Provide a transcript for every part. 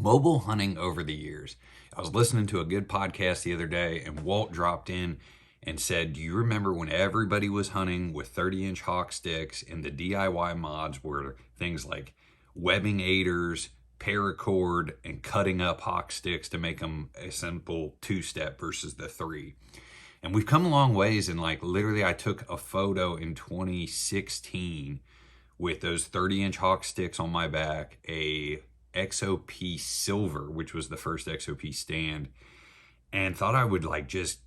Mobile hunting over the years. I was listening to a good podcast the other day, and Walt dropped in and said, do you remember when everybody was hunting with 30-inch hawk sticks and the DIY mods were things like webbing aiders, paracord, and cutting up hawk sticks to make them a simple two-step versus the three? And we've come a long ways, and like literally I took a photo in 2016 with those 30-inch hawk sticks on my back, a XOP Silver, which was the first XOP stand, and thought I would like just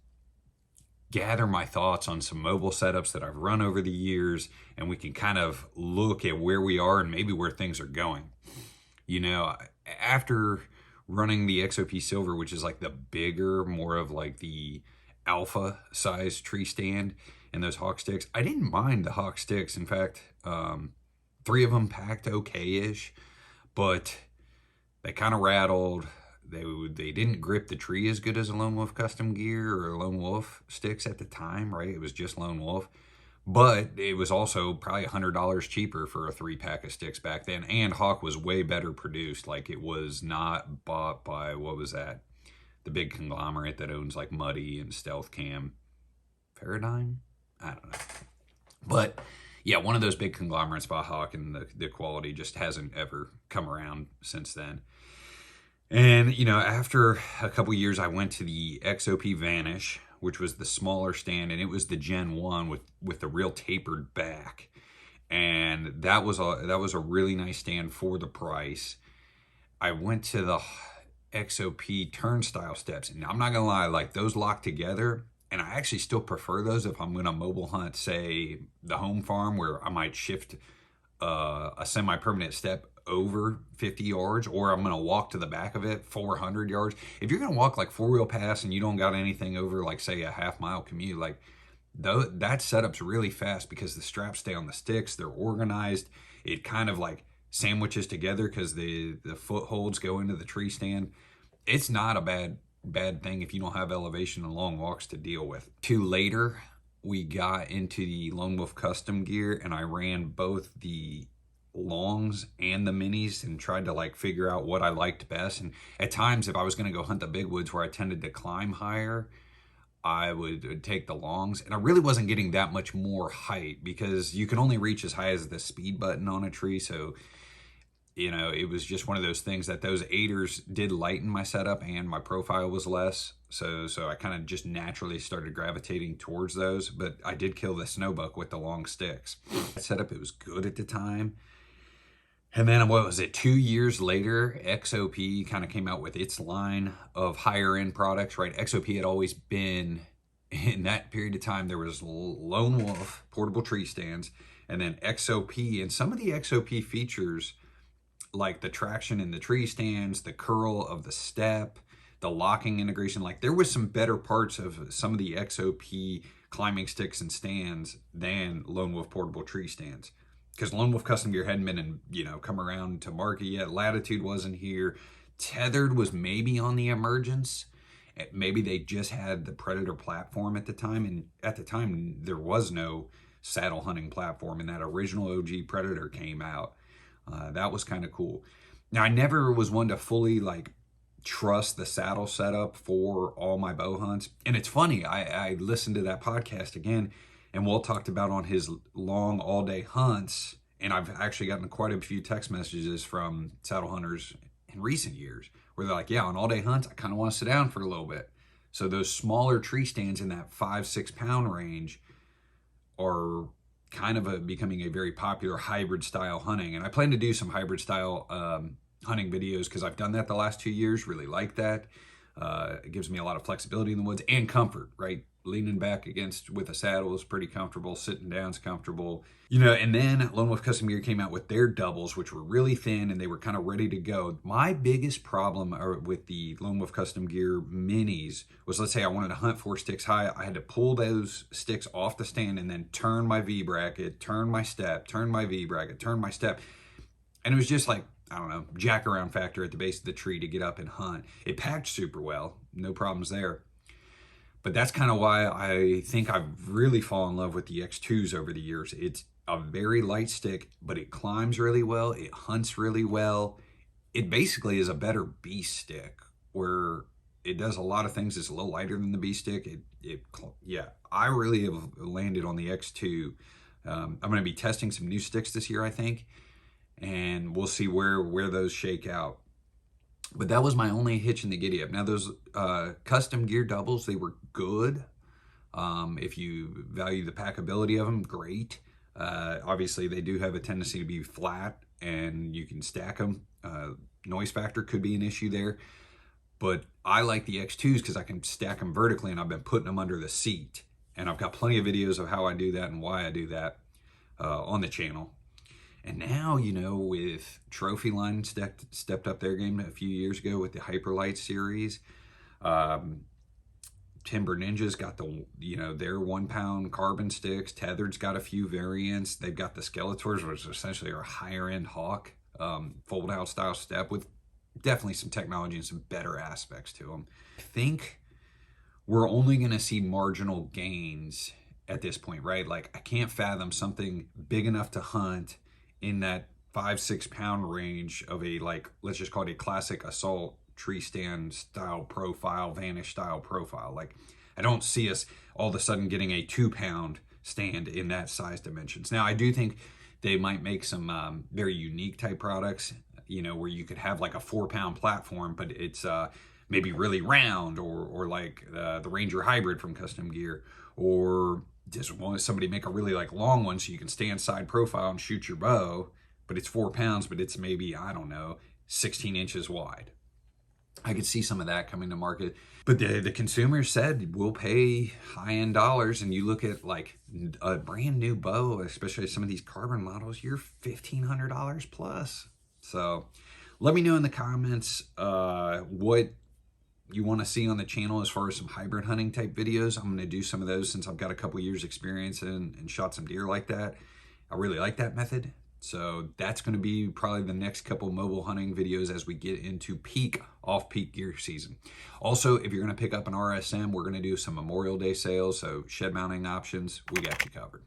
gather my thoughts on some mobile setups that I've run over the years, and we can kind of look at where we are and maybe where things are going. You know, after running the XOP Silver, which is like the bigger, more of like the alpha size tree stand and those hawk sticks, I didn't mind the hawk sticks. In fact, 3 of them packed okay-ish, but they kind of rattled. They didn't grip the tree as good as a Lone Wolf Custom Gear or Lone Wolf sticks at the time, right? It was just Lone Wolf. But it was also probably $100 cheaper for a 3-pack of sticks back then. And Hawk was way better produced. Like, it was not bought by, what was that? The big conglomerate that owns like Muddy and Stealth Cam. Paradigm? I don't know. But yeah, one of those big conglomerates bought Hawk, and the quality just hasn't ever come around since then. And, you know, after a couple years, I went to the XOP Vanish, which was the smaller stand, and it was the Gen 1 with the real tapered back. And that was a really nice stand for the price. I went to the XOP Turnstile steps, and I'm not gonna lie, like those lock together, and I actually still prefer those if I'm gonna mobile hunt, say, the home farm, where I might shift a semi-permanent step over 50 yards, or I'm going to walk to the back of it 400 yards. If you're going to walk like 4-wheel pass and you don't got anything over like say a half-mile commute, like that setup's really fast because the straps stay on the sticks, they're organized, it kind of like sandwiches together because the footholds go into the tree stand. It's not a bad thing if you don't have elevation and long walks to deal with. Later, we got into the Lone Wolf Custom Gear, and I ran both the longs and the minis and tried to like figure out what I liked best. And at times, if I was going to go hunt the big woods where I tended to climb higher, I would take the longs. And I really wasn't getting that much more height because you can only reach as high as the speed button on a tree. So, you know, it was just one of those things that those aiders did lighten my setup and my profile was less. So I kind of just naturally started gravitating towards those. But I did kill the snowbuck with the long sticks. That setup, it was good at the time. And then, what was it, 2 years later, XOP kind of came out with its line of higher end products, right? XOP had always been, in that period of time, there was Lone Wolf portable tree stands, and then XOP, and some of the XOP features, like the traction in the tree stands, the curl of the step, the locking integration, like there was some better parts of some of the XOP climbing sticks and stands than Lone Wolf portable tree stands. Because Lone Wolf Custom Gear hadn't been, come around to market yet. Latitude wasn't here. Tethrd was maybe on the emergence. Maybe they just had the Predator platform at the time. And at the time, there was no saddle hunting platform. And that original OG Predator came out. That was kind of cool. Now, I never was one to fully, trust the saddle setup for all my bow hunts. And it's funny, I listened to that podcast again, and Walt talked about on his long all-day hunts, and I've actually gotten quite a few text messages from saddle hunters in recent years where they're like, yeah, on all-day hunts, I kind of want to sit down for a little bit. So those smaller tree stands in that 5-6 pound range are kind of becoming a very popular hybrid style hunting. And I plan to do some hybrid style hunting videos because I've done that the last 2 years, really like that. It gives me a lot of flexibility in the woods and comfort, right? Leaning back with a saddle is pretty comfortable. Sitting down is comfortable. And then Lone Wolf Custom Gear came out with their doubles, which were really thin and they were kind of ready to go. My biggest problem with the Lone Wolf Custom Gear minis was, let's say I wanted to hunt 4 sticks high. I had to pull those sticks off the stand and then turn my V-bracket, turn my step, turn my V-bracket, turn my step. And it was just like, I don't know, jack around factor at the base of the tree to get up and hunt. It packed super well, no problems there. But that's kind of why I think I've really fallen in love with the X2s over the years. It's a very light stick, but it climbs really well. It hunts really well. it basically is a better B stick, where it does a lot of things. It's a little lighter than the B stick. Yeah, I really have landed on the X2. I'm going to be testing some new sticks this year, I think, and we'll see where those shake out. But that was my only hitch in the giddy up. Now those custom gear doubles, they were good. If you value the packability of them, great. Obviously, they do have a tendency to be flat, and you can stack them. Noise factor could be an issue there. But I like the X2s because I can stack them vertically, and I've been putting them under the seat. And I've got plenty of videos of how I do that and why I do that on the channel. And now, you know, with Trophy Line stepped up their game a few years ago with the Hyperlight series. Timber Ninja's got the, you know, their 1 pound carbon sticks. Tethrd's got a few variants. They've got the Skeletors, which essentially are a higher end hawk, fold out style step with definitely some technology and some better aspects to them. I think we're only going to see marginal gains at this point, right? Like, I can't fathom something big enough to hunt in that 5-6 pound range of a, like, let's just call it a classic assault tree stand style profile, vanish style profile. Like, I don't see us all of a sudden getting a 2 pound stand in that size dimensions. Now, I do think they might make some very unique type products, you know, where you could have like a 4 pound platform, but it's maybe really round, or like the Ranger Hybrid from Custom Gear, or just want somebody make a really like long one so you can stand side profile and shoot your bow, but it's 4 pounds, but it's maybe, I don't know, 16 inches wide. I could see some of that coming to market, but the consumer said we'll pay high-end dollars, and you look at like a brand new bow, especially some of these carbon models, you're $1,500 plus. So let me know in the comments what you want to see on the channel as far as some hybrid hunting type videos. I'm going to do some of those since I've got a couple years experience and shot some deer like that. I really like that method. So that's going to be probably the next couple mobile hunting videos as we get into peak off-peak gear season. Also, if you're going to pick up an RSM, we're going to do some Memorial Day sales. So shed mounting options, we got you covered.